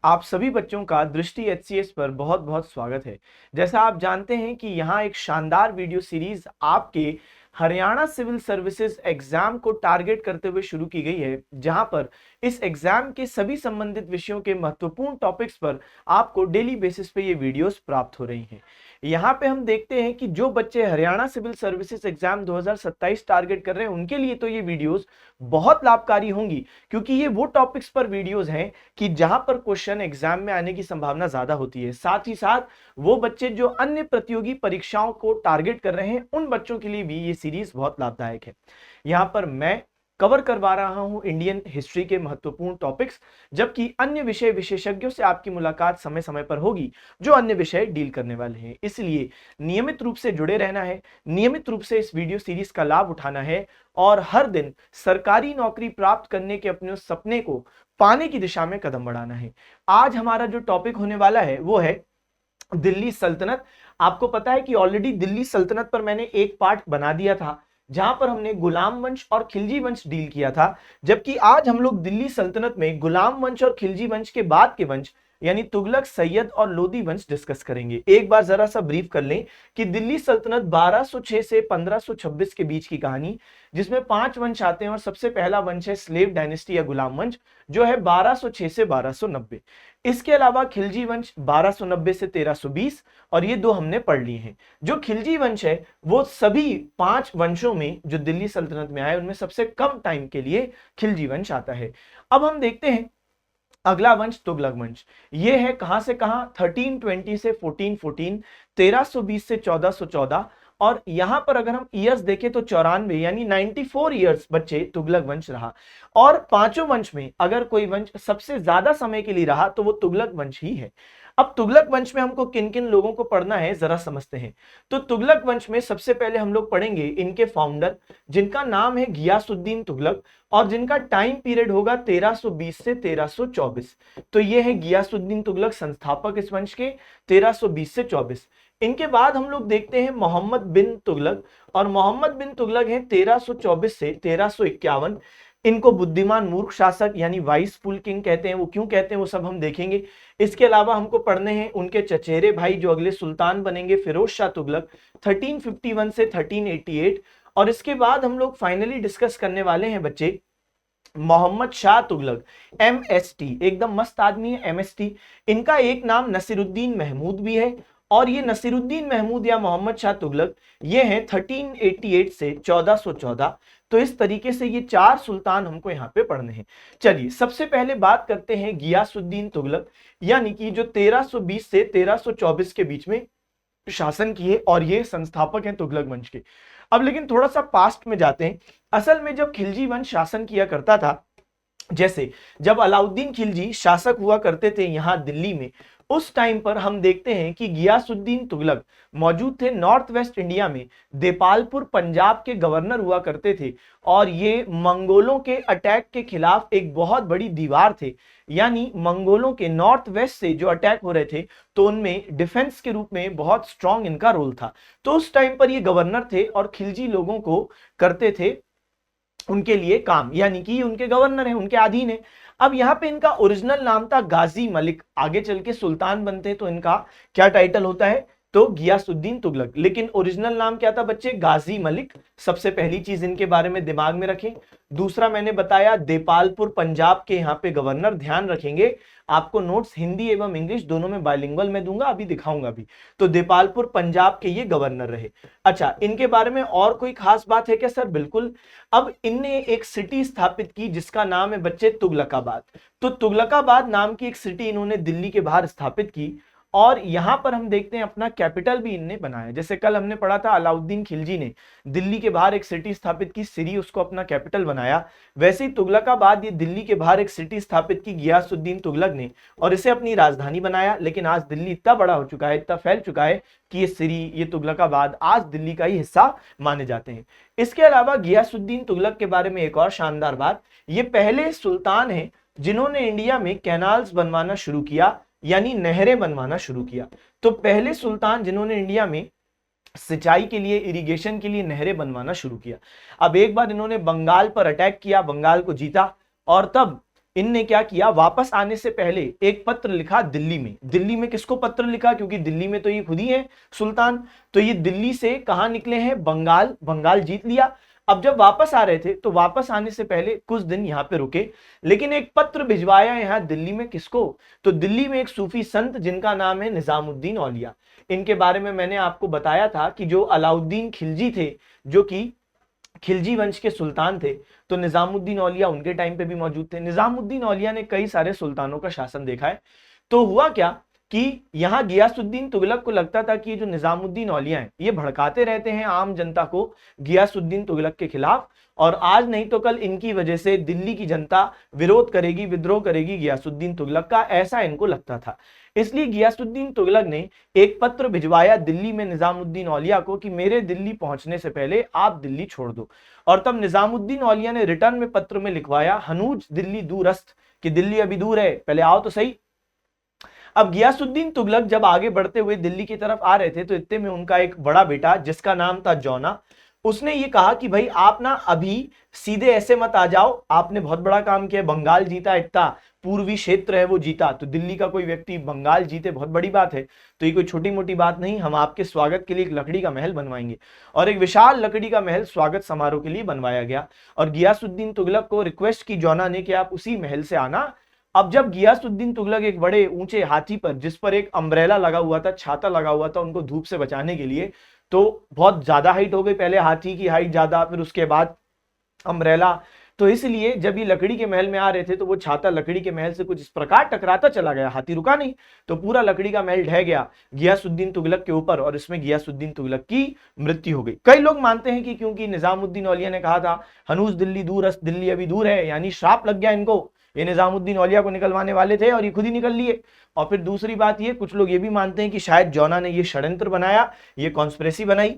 आप सभी बच्चों का दृष्टि एचसीएस पर बहुत बहुत स्वागत है। जैसा आप जानते हैं कि यहाँ एक शानदार वीडियो सीरीज आपके हरियाणा सिविल सर्विसेज एग्जाम को टारगेट करते हुए शुरू की गई है, जहां पर इस एग्जाम के सभी संबंधित विषयों के महत्वपूर्ण टॉपिक्स पर आपको डेली बेसिस पे ये वीडियोस प्राप्त हो रही हैं। यहाँ पे हम देखते हैं कि जो बच्चे Haryana civil services exam 2027 target कर रहे हैं, उनके लिए तो ये वीडियोस बहुत लाभकारी होंगी, क्योंकि ये वो टॉपिक्स पर वीडियोस हैं कि जहां पर क्वेश्चन एग्जाम में आने की संभावना ज्यादा होती है। साथ ही साथ वो बच्चे जो अन्य प्रतियोगी परीक्षाओं को टारगेट कर रहे हैं, उन बच्चों के लिए भी ये सीरीज बहुत लाभदायक है। यहां पर मैं कवर करवा रहा हूं इंडियन हिस्ट्री के महत्वपूर्ण टॉपिक्स, जबकि अन्य विषय विशेषज्ञों से आपकी मुलाकात समय समय पर होगी जो अन्य विषय डील करने वाले हैं। इसलिए नियमित रूप से जुड़े रहना है, नियमित रूप से इस वीडियो सीरीज का लाभ उठाना है और हर दिन सरकारी नौकरी प्राप्त करने के अपने उस सपने को पाने की दिशा में कदम बढ़ाना है। आज हमारा जो टॉपिक होने वाला है वो है दिल्ली सल्तनत। आपको पता है कि ऑलरेडी दिल्ली सल्तनत पर मैंने एक पार्ट बना दिया था, जहां पर हमने गुलाम वंश और खिलजी वंश डील किया था, जबकि आज हम लोग दिल्ली सल्तनत में गुलाम वंश और खिलजी वंश के बाद के वंश यानी तुगलक, सैयद और लोदी वंश डिस्कस करेंगे। एक बार जरा सा ब्रीफ कर लें कि दिल्ली सल्तनत 1206 से 1526 के बीच की कहानी, जिसमें 5 वंश आते हैं और सबसे पहला वंश है स्लेव डायनेस्टी या गुलाम वंश, जो है 1206 से 1290। इसके अलावा खिलजी वंश 1290 से 1320, और ये दो हमने पढ़ लिए हैं। जो खिलजी वंश है वो सभी 5 वंशों में जो दिल्ली सल्तनत में आए उनमें सबसे कम टाइम के लिए खिलजी वंश आता है। अब हम देखते हैं अगला वंश तुगलक वंश। ये है कहां से कहां, 1320 से 1414, 1320 से 1414, और यहां पर अगर हम ईयर्स देखें तो 94 यानी 94 ईयर्स बच्चे तुगलक वंश रहा। और पांचों वंश में अगर कोई वंश सबसे ज्यादा समय के लिए रहा तो वो तुगलक वंश ही है। अब तुगलक वंश में हमको किन किन लोगों को पढ़ना है जरा समझते हैं। तो तुगलक वंश में सबसे पहले हम लोग पढ़ेंगे इनके फाउंडर, जिनका नाम है गियासुद्दीन तुगलक, और जिनका टाइम पीरियड होगा 1320 से 1324। तो ये है गियासुद्दीन तुगलक, संस्थापक इस वंश के, 1320 से 24। इनके बाद हम लोग देखते हैं मोहम्मद बिन तुगलक, और मोहम्मद बिन तुगलक हैं 1324 से 1351। इनको बुद्धिमान मूर्ख शासक यानी वाइस फुल किंग कहते हैं। वो क्यों कहते हैं वो सब हम देखेंगे। इसके अलावा हमको पढ़ने हैं उनके चचेरे भाई जो अगले सुल्तान बनेंगे, फिरोज शाह तुगलक, 1351 से 1388। और इसके बाद हम लोग फाइनली डिस्कस करने वाले हैं बच्चे मोहम्मद शाह तुगलक, एमएसटी, एकदम मस्त आदमी है एमएसटी। इनका एक नाम नसीरुद्दीन महमूद भी है, और ये नसीरुद्दीन महमूद या मोहम्मद शाह तुगलक ये हैं 1388 से 1414। तो इस तरीके से ये 4 सुल्तान हमको यहाँ पे पढ़ने हैं। चलिए सबसे पहले बात करते हैं गियासुद्दीन तुगलक, यानी कि जो 1320 से 1324 के बीच में शासन किए, और ये संस्थापक हैं तुगलक वंश के। अब लेकिन थोड़ा सा पास्ट में जाते हैं। असल में जब खिलजी वंश शासन किया करता था, जैसे जब अलाउद्दीन खिलजी शासक हुआ करते थे यहाँ दिल्ली में, उस टाइम पर हम देखते हैं कि गियासुद्दीन तुगलक मौजूद थे नॉर्थ वेस्ट इंडिया में, देपालपुर पंजाब के गवर्नर हुआ करते थे, और ये मंगोलों के अटैक के खिलाफ एक बहुत बड़ी दीवार थे। यानी मंगोलों के नॉर्थ वेस्ट से जो अटैक हो रहे थे तो उनमें डिफेंस के रूप में बहुत स्ट्रांग इनका रोल था। तो उस टाइम पर ये गवर्नर थे और खिलजी लोगों को करते थे उनके लिए काम, यानी कि उनके गवर्नर हैं, उनके अधीन है। अब यहाँ पे इनका ओरिजिनल नाम था गाजी मलिक। आगे चल के सुल्तान बनते हैं तो इनका क्या टाइटल होता है, तो गियासुद्दीन तुगलक, लेकिन ओरिजिनल नाम क्या था बच्चे, गाजी मलिक। सबसे पहली चीज इनके बारे में दिमाग में रखें। दूसरा मैंने बताया देपालपुर पंजाब के यहाँ पे गवर्नर, ध्यान रखेंगे आपको नोट्स हिंदी एवं इंग्लिश दोनों में बाइलिंगुअल में दूंगा, अभी दिखाऊंगा भी। तो देपालपुर पंजाब के ये गवर्नर रहे। अच्छा, इनके बारे में और कोई खास बात है क्या सर? बिल्कुल। अब इनने एक सिटी स्थापित की जिसका नाम है बच्चे तुगलकाबाद। तो तुगलकाबाद नाम की एक सिटी इन्होंने दिल्ली के बाहर स्थापित की, और यहां पर हम देखते हैं अपना कैपिटल भी इनने बनाया। जैसे कल हमने पढ़ा था अलाउद्दीन खिलजी ने दिल्ली के बाहर एक सिटी स्थापित की, सिरी, उसको अपना कैपिटल बनाया, वैसे ही तुगलकाबाद ये दिल्ली के बाहर एक सिटी स्थापित की गियासुद्दीन तुगलक ने, और इसे अपनी राजधानी बनाया। लेकिन आज दिल्ली इतना बड़ा हो चुका है, इतना फैल चुका है कि ये सिरी, ये तुगलकाबाद आज दिल्ली का ही हिस्सा माने जाते हैं। इसके अलावा गियासुद्दीन तुगलक के बारे में एक और शानदार बात, ये पहले सुल्तान हैं जिन्होंने इंडिया में कैनाल्स बनवाना शुरू किया, यानी नहरें बनवाना शुरू किया। तो पहले सुल्तान जिन्होंने इंडिया में सिंचाई के लिए, इरिगेशन के लिए नहरें बनवाना शुरू किया। अब एक बार इन्होंने बंगाल पर अटैक किया, बंगाल को जीता, और तब इनने क्या किया, वापस आने से पहले एक पत्र लिखा दिल्ली में। दिल्ली में किसको पत्र लिखा, क्योंकि दिल्ली में तो ये खुद ही है सुल्तान, तो ये दिल्ली से कहां निकले हैं, बंगाल। बंगाल जीत लिया। अब जब वापस आ रहे थे तो वापस आने से पहले कुछ दिन यहां पे रुके, लेकिन एक पत्र भिजवाया यहां दिल्ली में, किसको, तो दिल्ली में एक सूफी संत जिनका नाम है निजामुद्दीन औलिया। इनके बारे में मैंने आपको बताया था कि जो अलाउद्दीन खिलजी थे, जो कि खिलजी वंश के सुल्तान थे, तो निजामुद्दीन औलिया उनके टाइम पे भी मौजूद थे। निजामुद्दीन औलिया ने कई सारे सुल्तानों का शासन देखा है। तो हुआ क्या कि यहां गियासुद्दीन तुगलक को लगता था कि ये जो निजामुद्दीन औलिया हैं ये भड़काते रहते हैं आम जनता को गियासुद्दीन तुगलक के खिलाफ, और आज नहीं तो कल इनकी वजह से दिल्ली की जनता विरोध करेगी, विद्रोह करेगी गियासुद्दीन तुगलक का, ऐसा इनको लगता था। इसलिए गियासुद्दीन तुगलक ने एक पत्र भिजवाया दिल्ली में निजामुद्दीन औलिया को कि मेरे दिल्ली पहुंचने से पहले आप दिल्ली छोड़ दो। और तब निजामुद्दीन औलिया ने रिटर्न में पत्र में लिखवाया, हनूज दिल्ली दूरस्त, कि दिल्ली अभी दूर है, पहले आओ तो सही। अब गियासुद्दीन तुगलक जब आगे बढ़ते हुए दिल्ली की तरफ आ रहे थे तो इतने में उनका एक बड़ा बेटा जिसका नाम था जौना, उसने ये कहा कि भाई आप ना अभी सीधे ऐसे मत आ जाओ, आपने बहुत बड़ा काम किया, बंगाल जीता, इतना पूर्वी क्षेत्र है वो जीता, तो दिल्ली का कोई व्यक्ति बंगाल जीते बहुत बड़ी बात है, तो ये कोई छोटी मोटी बात नहीं, हम आपके स्वागत के लिए एक लकड़ी का महल बनवाएंगे। और एक विशाल लकड़ी का महल स्वागत समारोह के लिए बनवाया गया, और गियासुद्दीन तुगलक को रिक्वेस्ट की जौना ने कि आप उसी महल से आना। अब जब गियासुद्दीन तुगलक एक बड़े ऊंचे हाथी पर, जिस पर एक अम्ब्रेला लगा हुआ था, छाता लगा हुआ था उनको धूप से बचाने के लिए, तो बहुत ज्यादा हाइट हो गई, पहले हाथी की हाइट ज्यादा, फिर उसके बाद अम्ब्रेला, तो इसलिए जब ये लकड़ी के महल में आ रहे थे तो वो छाता लकड़ी के महल से कुछ इस प्रकार टकराता चला गया, हाथी रुका नहीं, तो पूरा लकड़ी का महल ढह गया गियासुद्दीन तुगलक के ऊपर, और इसमें गियासुद्दीन तुगलक की मृत्यु हो गई। कई लोग मानते हैं कि क्योंकि निजामुद्दीन औलिया ने कहा था हनूज दिल्ली दूरस्त, दिल्ली अभी दूर है, यानी श्राप लग गया इनको, ये निजामुद्दीन औलिया को निकलवाने वाले थे और ये खुद ही निकल लिए। और फिर दूसरी बात ये, कुछ लोग ये भी मानते हैं कि शायद जौना ने ये षड्यंत्र बनाया, ये कॉन्स्पिरेसी बनाई,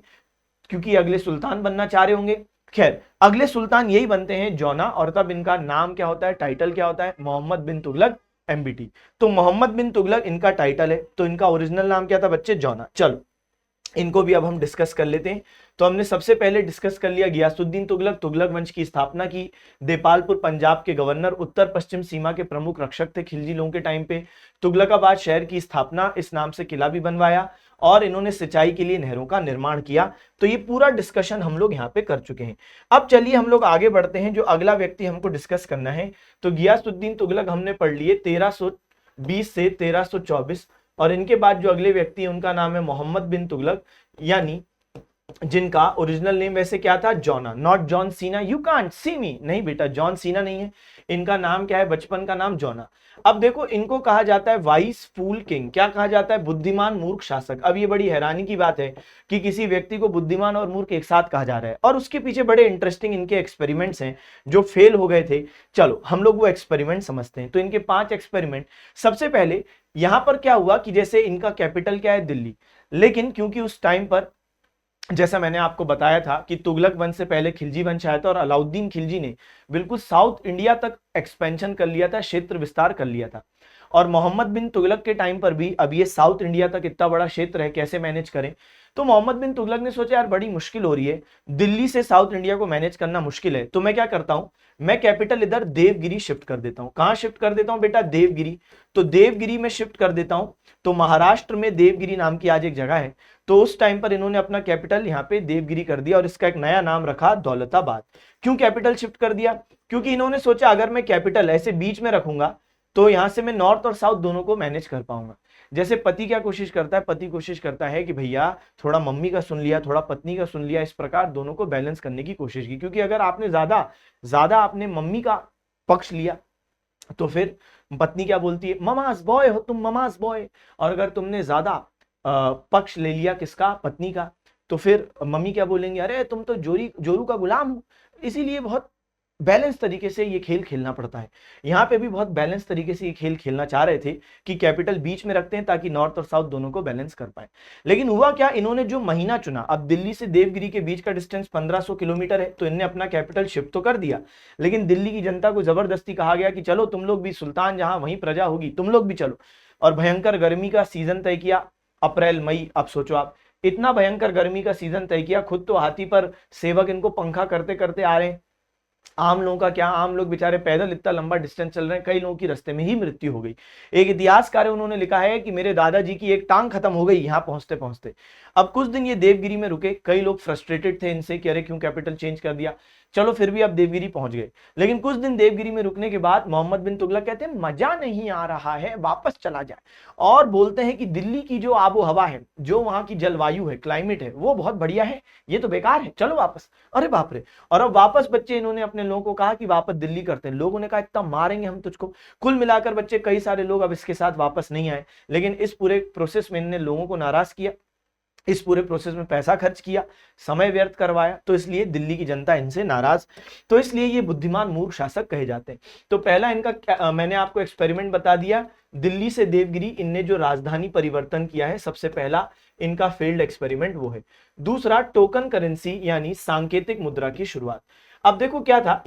क्योंकि अगले सुल्तान बनना चाह रहे होंगे। खैर, अगले सुल्तान यही बनते हैं जौना, और तब इनका नाम क्या होता है, टाइटल क्या होता है, मोहम्मद बिन तुगलक एमबीटी। तो मोहम्मद बिन तुगलक इनका टाइटल है, तो इनका ओरिजिनल नाम क्या था बच्चे, जौना। चलो इनको भी अब हम डिस्कस कर लेते हैं। तो हमने सबसे पहले डिस्कस कर लिया गियासुद्दीन तुगलक, तुगलक वंश की स्थापना की, देपालपुर पंजाब के गवर्नर, उत्तर पश्चिम सीमा के प्रमुख रक्षक थे खिलजी लोगों के टाइम पे। तुगलकाबाद शहर की स्थापना, इस नाम से किला भी बनवाया, और इन्होंने सिंचाई के लिए नहरों का निर्माण किया। तो ये पूरा डिस्कशन हम लोग यहाँ पे कर चुके हैं। अब चलिए हम लोग आगे बढ़ते हैं, जो अगला व्यक्ति हमको डिस्कस करना है। तो गियासुद्दीन तुगलक हमने पढ़ लिए 1320 से 1324, और इनके बाद जो अगले व्यक्ति हैं उनका नाम है मोहम्मद बिन तुगलक, यानी जिनका ओरिजिनल नेम वैसे क्या था, Jonah, not John Cena, you can't see me, नहीं बेटा जॉन सीना नहीं है, इनका नाम क्या है, बचपन का नाम जॉना। अब देखो इनको कहा जाता है वाइस फूल किंग, क्या कहा जाता है, बुद्धिमान मूर्ख शासक। अब ये बड़ी हैरानी की बात है कि किसी व्यक्ति को बुद्धिमान और मूर्ख एक साथ कहा जा रहा है, और उसके पीछे बड़े इंटरेस्टिंग इनके एक्सपेरिमेंट्स हैं जो फेल हो गए थे। चलो हम लोग वो एक्सपेरिमेंट समझते हैं। तो इनके 5 एक्सपेरिमेंट, सबसे पहले यहां पर क्या हुआ कि जैसे इनका कैपिटल क्या है, दिल्ली, लेकिन क्योंकि उस टाइम पर जैसा मैंने आपको बताया था कि तुगलक वंश से पहले खिलजी वंश आया था, और अलाउद्दीन खिलजी ने बिल्कुल साउथ इंडिया तक एक्सपेंशन कर लिया था, क्षेत्र विस्तार कर लिया था। और मोहम्मद बिन तुगलक के टाइम पर भी अब ये साउथ इंडिया तक इतना बड़ा क्षेत्र है, कैसे मैनेज करें। तो मोहम्मद बिन तुगलक ने सोचा यार बड़ी मुश्किल हो रही है, दिल्ली से साउथ इंडिया को मैनेज करना मुश्किल है, तो मैं क्या करता हूं, मैं कैपिटल इधर देवगिरी शिफ्ट कर देता हूं। कहां शिफ्ट कर देता हूं बेटा, देवगिरी। तो देवगिरी में शिफ्ट कर देता हूं। तो महाराष्ट्र में देवगिरी नाम की आज एक जगह है, तो उस टाइम पर इन्होंने अपना कैपिटल यहाँ पे देवगिरी कर दिया, और इसका एक नया नाम रखा दौलताबाद। क्यों कैपिटल शिफ्ट कर दिया, क्योंकि इन्होंने सोचा अगर मैं कैपिटल ऐसे बीच में रखूंगा तो यहां से मैं नॉर्थ और साउथ दोनों को मैनेज कर पाऊंगा। जैसे पति क्या कोशिश करता है, पति कोशिश करता है कि भैया थोड़ा मम्मी का सुन लिया, थोड़ा पत्नी का सुन लिया, इस प्रकार दोनों को बैलेंस करने की कोशिश की। क्योंकि अगर आपने ज्यादा आपने मम्मी का पक्ष लिया तो फिर पत्नी क्या बोलती है, ममाज बॉय हो तुम, ममाज बॉय। और अगर तुमने ज्यादा पक्ष ले लिया किसका, पत्नी का, तो फिर मम्मी क्या बोलेंगे, अरे तुम तो जोरू का गुलाम हो। इसीलिए बहुत बैलेंस तरीके से ये खेल खेलना पड़ता है। यहाँ पे भी बहुत बैलेंस तरीके से ये खेल खेलना चाह रहे थे कि कैपिटल बीच में रखते हैं ताकि नॉर्थ और साउथ दोनों को बैलेंस कर पाए। लेकिन हुआ क्या, इन्होंने जो महीना चुना, अब दिल्ली से देवगिरी के बीच का डिस्टेंस 1500 किलोमीटर है, तो इन्हें अपना कैपिटल शिफ्ट तो कर दिया, लेकिन दिल्ली की जनता को जबरदस्ती कहा गया कि चलो तुम लोग भी, सुल्तान जहां वहीं प्रजा होगी, तुम लोग भी चलो। और भयंकर गर्मी का सीजन तय किया, अप्रैल मई। अब सोचो आप, इतना भयंकर गर्मी का सीजन तय किया, खुद तो हाथी पर सेवक इनको पंखा करते करते आ रहे हैं, आम लोगों का क्या, आम लोग बेचारे पैदल इतना लंबा डिस्टेंस चल रहे हैं, कई लोगों की रास्ते में ही मृत्यु हो गई। एक इतिहासकार है, उन्होंने लिखा है कि मेरे दादाजी की एक टांग खत्म हो गई यहाँ पहुंचते पहुंचते। अब कुछ दिन ये देवगिरी में रुके, कई लोग फ्रस्ट्रेटेड थे इनसे कि अरे क्यों कैपिटल चेंज कर दिया, चलो फिर भी अब देवगिरी पहुंच गए। लेकिन कुछ दिन देवगिरी में रुकने के बाद मोहम्मद बिन तुगलक कहते हैं मजा नहीं आ रहा है, वापस चला जाए। और बोलते हैं कि दिल्ली की जो आबो हवा है, जो वहां की जलवायु है, क्लाइमेट है, वो बहुत बढ़िया है, ये तो बेकार है, चलो वापस। अरे बाप रे। और अब वापस बच्चे, इन्होंने अपने लोगों को कहा कि वापस दिल्ली करते हैं। लोगों ने कहा इतना मारेंगे हम तुझको। कुल मिलाकर बच्चे कई सारे लोग अब इसके साथ वापस नहीं आए, लेकिन इस पूरे प्रोसेस में इन्होंने लोगों को नाराज किया, इस पूरे प्रोसेस में पैसा खर्च किया, समय व्यर्थ करवाया, तो इसलिए दिल्ली की जनता इनसे नाराज। तो इसलिए ये बुद्धिमान मूर्ख शासक कहे जाते हैं। तो पहला इनका मैंने आपको एक्सपेरिमेंट बता दिया, दिल्ली से देवगिरी इनने जो राजधानी परिवर्तन किया है, सबसे पहला इनका फेल्ड एक्सपेरिमेंट वो है। दूसरा टोकन करेंसी यानी सांकेतिक मुद्रा की शुरुआत। अब देखो क्या था,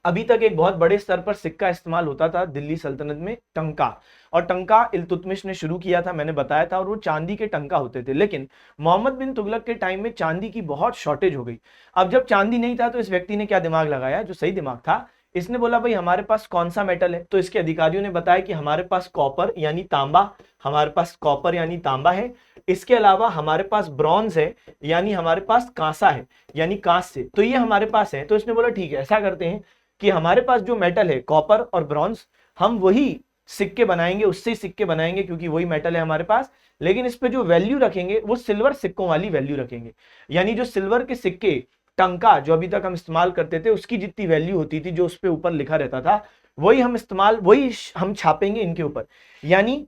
अभी तक एक बहुत बड़े स्तर पर सिक्का इस्तेमाल होता था दिल्ली सल्तनत में, टंका। और टंका इल्तुतमिश ने शुरू किया था, मैंने बताया था, और वो चांदी के टंका होते थे। लेकिन मोहम्मद बिन तुगलक के टाइम में चांदी की बहुत शॉर्टेज हो गई। अब जब चांदी नहीं था तो इस व्यक्ति ने क्या दिमाग लगाया, जो सही दिमाग था, इसने बोला भाई हमारे पास कौन सा मेटल है। तो इसके अधिकारियों ने बताया कि हमारे पास कॉपर यानी तांबा, हमारे पास कॉपर यानी तांबा है। इसके अलावा हमारे पास ब्रॉन्ज है, यानी हमारे पास कांसा है, यानी कांस्य। तो ये हमारे पास है। तो इसने बोला ठीक है, ऐसा करते हैं कि हमारे पास जो मेटल है कॉपर और ब्रॉन्ज, हम वही सिक्के बनाएंगे, उससे ही सिक्के बनाएंगे क्योंकि वही मेटल है हमारे पास। लेकिन इस पे जो वैल्यू रखेंगे वो सिल्वर सिक्कों वाली वैल्यू रखेंगे, यानी जो सिल्वर के सिक्के, टंका जो अभी तक हम इस्तेमाल करते थे उसकी जितनी वैल्यू होती थी, जो उस पे ऊपर लिखा रहता था, वही हम छापेंगे इनके ऊपर। यानी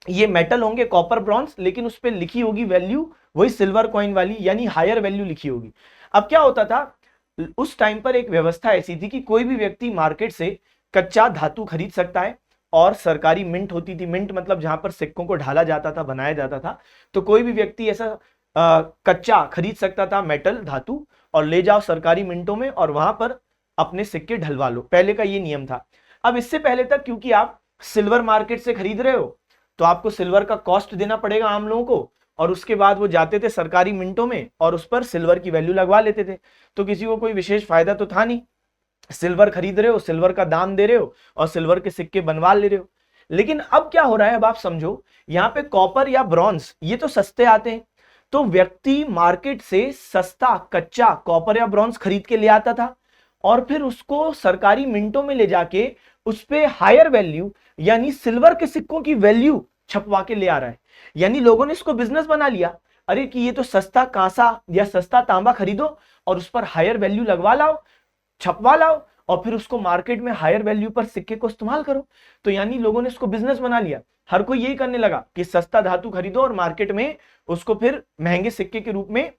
ये मेटल होंगे कॉपर ब्रॉन्ज, लेकिन उस पर लिखी होगी वैल्यू वही सिल्वर कॉइन वाली, यानी हायर वैल्यू लिखी होगी। अब क्या होता था, उस टाइम पर एक व्यवस्था ऐसी थी कि कोई भी व्यक्ति मार्केट से कच्चा धातु खरीद सकता है, और सरकारी मिंट होती थी। मिंट मतलब जहां पर सिक्कों को ढाला जाता था, बनाया जाता था। तो कोई भी व्यक्ति ऐसा कच्चा खरीद सकता था, मेटल धातु, और ले जाओ सरकारी मिंटों में और वहां पर अपने सिक्के ढलवा लो। पहले का ये नियम था। अब इससे पहले तक क्योंकि आप सिल्वर मार्केट से खरीद रहे हो तो आपको सिल्वर का कॉस्ट देना पड़ेगा आम लोगों को, और उसके बाद वो जाते थे सरकारी मिंटों में और उस पर सिल्वर की वैल्यू लगवा लेते थे। तो किसी को कोई विशेष फायदा तो था नहीं, सिल्वर खरीद रहे हो, सिल्वर का दाम दे रहे हो और सिल्वर के सिक्के बनवा ले रहे हो। लेकिन अब क्या हो रहा है, अब आप समझो, यहाँ पे कॉपर या ब्रॉन्ज ये तो सस्ते आते हैं, तो व्यक्ति मार्केट से सस्ता कच्चा कॉपर या ब्रॉन्ज खरीद के ले आता था और फिर उसको सरकारी मिंटों में ले जाके उस पे हायर वैल्यू यानी सिल्वर के सिक्कों की वैल्यू छपवा के ले आ रहा है। यानी लोगों ने इसको बिजनेस बना लिया, अरे कि ये तो सस्ता कांसा या सस्ता तांबा खरीदो और उस पर हायर वैल्यू लगवा लाओ, छपवा लाओ, और फिर उसको मार्केट में हायर वैल्यू पर सिक्के को इस्तेमाल करो। तो यानी लोगों ने इसको बिजनेस बना लिया, हर कोई यही करने लगा कि सस्ता धातु खरीदो और मार्केट में उसको फिर महंगे सिक्के के रूप में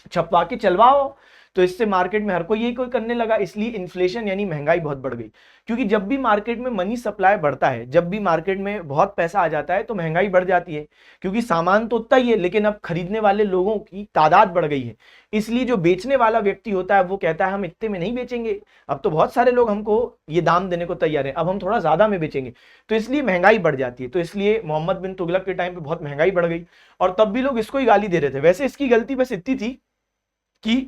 छपवा के चलवाओ। तो इससे मार्केट में हर कोई यही कोई करने लगा, इसलिए इन्फ्लेशन यानी महंगाई बहुत बढ़ गई। क्योंकि जब भी मार्केट में मनी सप्लाई बढ़ता है, जब भी मार्केट में बहुत पैसा आ जाता है तो महंगाई बढ़ जाती है, क्योंकि सामान तो उतना ही है लेकिन अब खरीदने वाले लोगों की तादाद बढ़ गई है। इसलिए जो बेचने वाला व्यक्ति होता है वो कहता है हम इतने में नहीं बेचेंगे, अब तो बहुत सारे लोग हमको ये दाम देने को तैयार है, अब हम थोड़ा ज्यादा में बेचेंगे। तो इसलिए महंगाई बढ़ जाती है। तो इसलिए मोहम्मद बिन तुगलक के टाइम पे बहुत महंगाई बढ़ गई और तब भी लोग इसको ही गाली दे रहे थे। वैसे इसकी गलती बस इतनी थी कि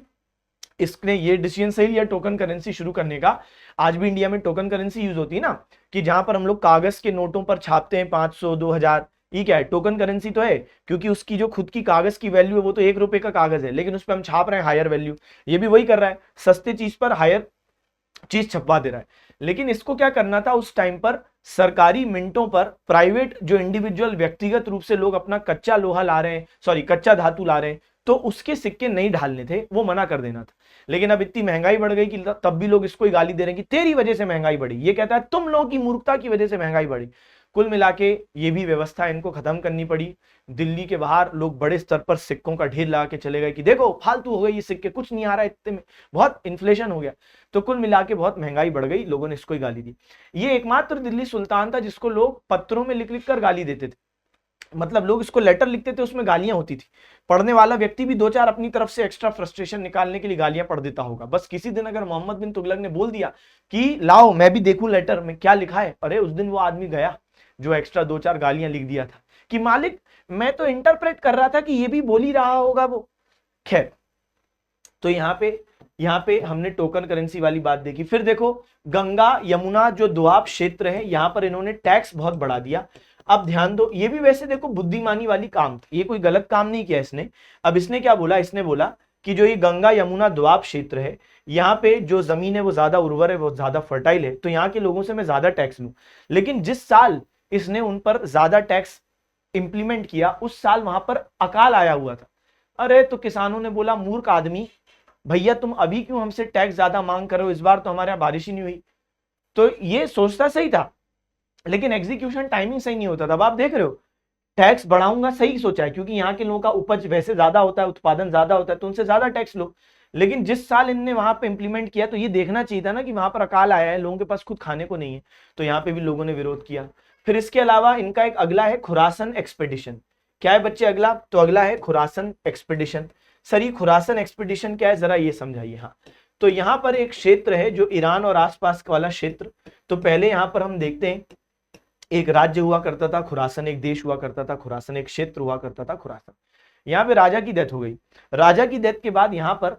इसने ये डिसीजन सही लिया टोकन करेंसी शुरू करने का। आज भी इंडिया में टोकन करेंसी यूज होती है ना, कि जहां पर हम लोग कागज के नोटों पर छापते हैं 500 2000, ये क्या है, टोकन करेंसी तो है, क्योंकि उसकी जो खुद की कागज की वैल्यू है वो तो 1 रुपए का कागज है, लेकिन उस पर हम छाप रहे हैं हायर वैल्यू। ये भी वही कर रहा है, सस्ते चीज पर हायर चीज छपवा दे रहा है। लेकिन इसको क्या करना था उस टाइम पर, सरकारी मिंटों पर प्राइवेट जो इंडिविजुअल व्यक्तिगत रूप से लोग अपना कच्चा लोहा ला रहे हैं, सॉरी कच्चा धातु ला रहे हैं, तो उसके सिक्के नहीं ढालने थे, वो मना कर देना था। लेकिन अब इतनी महंगाई बढ़ गई कि तब भी लोग इसको ही गाली दे रहे हैं कि तेरी वजह से महंगाई बढ़ी। ये कहता है तुम लोगों की मूर्खता की वजह से महंगाई बढ़ी। कुल मिला के ये भी व्यवस्था इनको खत्म करनी पड़ी। दिल्ली के बाहर लोग बड़े स्तर पर सिक्कों का ढेर लगा के चले गए कि देखो फालतू हो गई ये सिक्के, कुछ नहीं आ रहा है इतने में, बहुत इन्फ्लेशन हो गया। तो कुल मिला के बहुत महंगाई बढ़ गई, लोगों ने इसको ही गाली दी। ये एकमात्र दिल्ली सुल्तान था जिसको लोग पत्रों में लिख लिख कर गाली देते थे, मतलब लोग इसको लेटर लिखते थे, उसमें गालियां होती थी। पढ़ने वाला व्यक्ति भी 2-4 अपनी तरफ से एक्स्ट्रा फ्रस्ट्रेशन निकालने के लिए गालियां पढ़ देता होगा। बस किसी दिन अगर मोहम्मद बिन तुगलक ने बोल दिया कि लाओ मैं भी देखूं लेटर में क्या लिखा है, अरे उस दिन वो आदमी गया जो एक्स्ट्रा 2-4 गालियां लिख दिया था कि मालिक मैं तो इंटरप्रेट कर रहा था कि ये भी बोल ही रहा होगा वो। खैर, तो यहाँ पे हमने टोकन करेंसी वाली बात देखी। फिर देखो गंगा यमुना जो दोआब क्षेत्र है, यहाँ पर इन्होंने टैक्स बहुत बढ़ा दिया। अब ध्यान दो, ये भी वैसे देखो बुद्धिमानी वाली काम था, ये कोई गलत काम नहीं किया इसने। अब इसने क्या बोला, इसने बोला कि जो ये गंगा यमुना दोआब क्षेत्र है, यहाँ पे जो जमीन है वो ज्यादा उर्वर है, वो ज्यादा फर्टाइल है, तो यहाँ के लोगों से मैं ज्यादा टैक्स लूं। लेकिन जिस साल इसने उन पर ज्यादा टैक्स इंप्लीमेंट किया, उस साल वहां पर अकाल आया हुआ था। अरे तो किसानों ने बोला, मूर्ख आदमी, भैया तुम अभी क्यों हमसे टैक्स ज्यादा मांग कर रहे हो, इस बार तो हमारे यहाँ बारिश ही नहीं हुई। तो ये सोचता सही था, लेकिन एग्जीक्यूशन टाइमिंग सही नहीं होता था। अब आप देख रहे हो, टैक्स बढ़ाऊंगा सही सोचा है, क्योंकि यहाँ के लोगों का उपज वैसे ज्यादा होता है, उत्पादन ज्यादा होता है, तो उनसे ज्यादा टैक्स लो। लेकिन जिस साल इनने वहां पे इंप्लीमेंट किया, तो ये देखना चाहिए था ना कि वहां पर अकाल आया है, लोगों के पास खुद खाने को नहीं है, तो यहाँ पे भी लोगों ने विरोध किया। फिर इसके अलावा इनका एक अगला है खुरासन एक्सपेडिशन। क्या है बच्चे अगला? तो अगला है खुरासन एक्सपेडिशन। सर ये खुरासन एक्सपेडिशन क्या है, जरा ये समझाइए। हाँ, तो यहाँ पर एक क्षेत्र है जो ईरान और आसपास वाला क्षेत्र। तो पहले यहाँ पर हम देखते हैं, एक राज्य हुआ करता था खुरासन, एक देश हुआ करता था खुरासन, एक क्षेत्र हुआ करता था खुरासन। यहाँ पे राजा की डेथ हो गई। राजा की डेथ के बाद यहाँ पर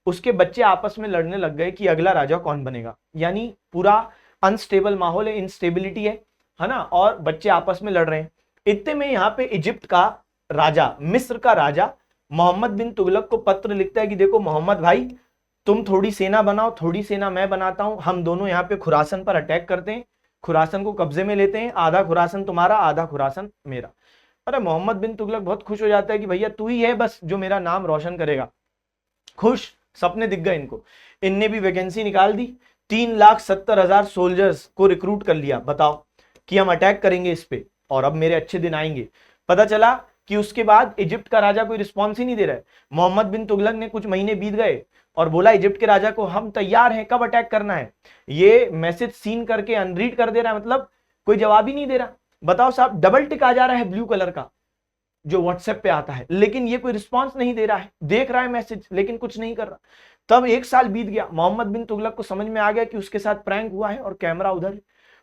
उसके बच्चे आपस में लड़ने लग गए कि अगला राजा कौन बनेगा। यानी पूरा अनस्टेबल माहौल है, इंस्टेबिलिटी है ना, और बच्चे आपस में लड़ रहे हैं। इतने में यहाँ पे इजिप्ट का राजा, मिस्र का राजा मोहम्मद बिन तुगलक को पत्र लिखता है कि देखो मोहम्मद भाई, तुम थोड़ी सेना बनाओ, थोड़ी सेना मैं बनाता हूं, हम दोनों यहाँ पे खुरासन पर अटैक करते हैं, खुरासन को कब्जे में लेते हैं, आधा खुरासन तुम्हारा आधा खुरासन मेरा। अरे मोहम्मद बिन तुगलक बहुत खुश हो जाता है कि भैया तू ही है बस जो मेरा नाम रोशन करेगा। खुश, सपने दिख गए इनको। इनने भी वैकेंसी निकाल दी, 3,70,000 सोल्जर्स को रिक्रूट कर लिया। बताओ कि हम अटैक करेंगे इस पे और अब मेरे अच्छे दिन आएंगे। पता चला कि उसके बाद इजिप्ट का राजा कोई रिस्पॉन्स ही नहीं दे रहा है। मोहम्मद बिन तुगलक ने कुछ महीने बीत गए और बोला इजिप्ट के राजा को, हम तैयार हैं, कब अटैक करना है। ये मैसेज सीन करके अनरीड कर दे रहा है, मतलब कोई जवाब ही नहीं दे रहा। बताओ साहब, डबल टिक आ जा रहा है ब्लू कलर का जो व्हाट्सएप पे आता है, लेकिन ये कोई रिस्पॉन्स नहीं दे रहा है, देख रहा है मैसेज लेकिन कुछ नहीं कर रहा। तब 1 साल बीत गया, मोहम्मद बिन तुगलक को समझ में आ गया कि उसके साथ प्रैंक हुआ है और कैमरा उधर।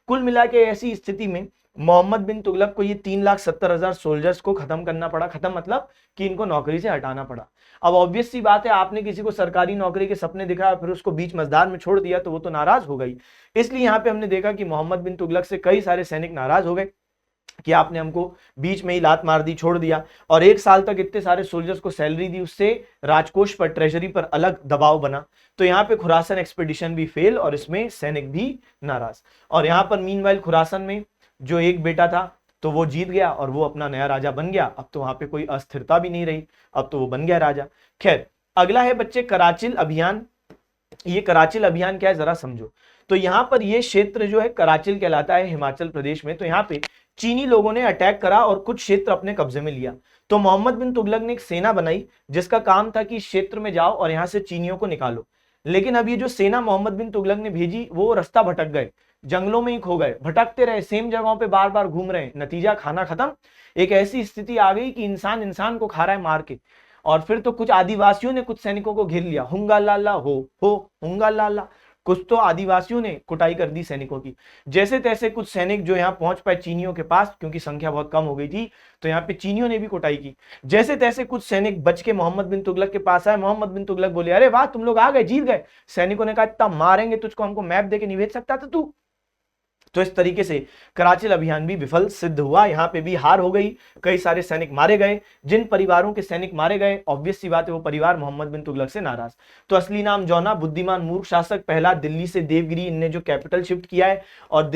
कुल मिला के ऐसी स्थिति में मोहम्मद बिन तुगलक को ये 3,70,000 सोल्जर्स को खत्म करना पड़ा। खत्म मतलब कि इनको नौकरी से हटाना पड़ा। अब ऑब्वियस सी बात है, आपने किसी को सरकारी नौकरी के सपने दिखाया फिर उसको बीच मझधार में छोड़ दिया तो वो तो नाराज हो गई। इसलिए यहाँ पे हमने देखा कि मोहम्मद बिन तुगलक से कई सारे सैनिक नाराज हो गए कि आपने हमको बीच में ही लात मार दी, छोड़ दिया, और 1 साल तक इतने सारे सोल्जर्स को सैलरी दी, उससे राजकोष पर, ट्रेजरी पर अलग दबाव बना। तो यहाँ पे खुरासन एक्सपेडिशन भी फेल और इसमें सैनिक भी नाराज। और यहाँ पर मीनवाइल खुरासन में जो एक बेटा था तो वो जीत गया और वो अपना नया राजा बन गया। अब तो वहां पे कोई अस्थिरता भी नहीं रही, अब तो वो बन गया राजा। खैर, अगला है बच्चे कराचिल अभियान। ये कराचिल अभियान क्या है जरा समझो। तो यहाँ पर ये क्षेत्र जो है कराचिल कहलाता है, हिमाचल प्रदेश में। तो यहाँ पे चीनी लोगों ने अटैक करा और कुछ क्षेत्र अपने कब्जे में लिया। तो मोहम्मद बिन तुगलक ने एक सेना बनाई जिसका काम था कि इस क्षेत्र में जाओ और यहाँ से चीनियों को निकालो। लेकिन अब ये जो सेना मोहम्मद बिन तुगलक ने भेजी वो रास्ता भटक गए, जंगलों में ही खो गए, भटकते रहे, सेम जगहों पे बार बार घूम रहे। नतीजा खाना खत्म। एक ऐसी स्थिति आ गई कि इंसान इंसान को खा रहा है मार के। और फिर तो कुछ आदिवासियों ने कुछ सैनिकों को घेर लिया, हुंगा लाला हो हुंगा लाला। कुछ तो आदिवासियों ने कुटाई कर दी सैनिकों की। जैसे तैसे कुछ सैनिक जो यहाँ पहुंच पाए चीनियों के पास, क्योंकि संख्या बहुत कम हो गई थी, तो यहाँ पे चीनियों ने भी कुटाई की। जैसे तैसे कुछ सैनिक बच के मोहम्मद बिन तुगलक के पास आए। मोहम्मद बिन तुगलक बोले, अरे वाह तुम लोग आ गए, जीत गए। सैनिकों ने कहा, इतना मारेंगे तुझको, हमको मैप देके नहीं भेज सकता था तू। तो इस तरीके से कराचिल अभियान भी विफल सिद्ध हुआ। यहाँ पे भी हार हो गई, कई सारे सैनिक मारे गए। जिन परिवारों के सैनिक मारे गए, ऑब्वियस सी बात है वो परिवार मोहम्मद बिन तुगलक से नाराज। तो असली नाम जौना, बुद्धिमान मूर्ख शासक पहला, दिल्ली से देवगिरी इनने जो कैपिटल शिफ्ट किया है, और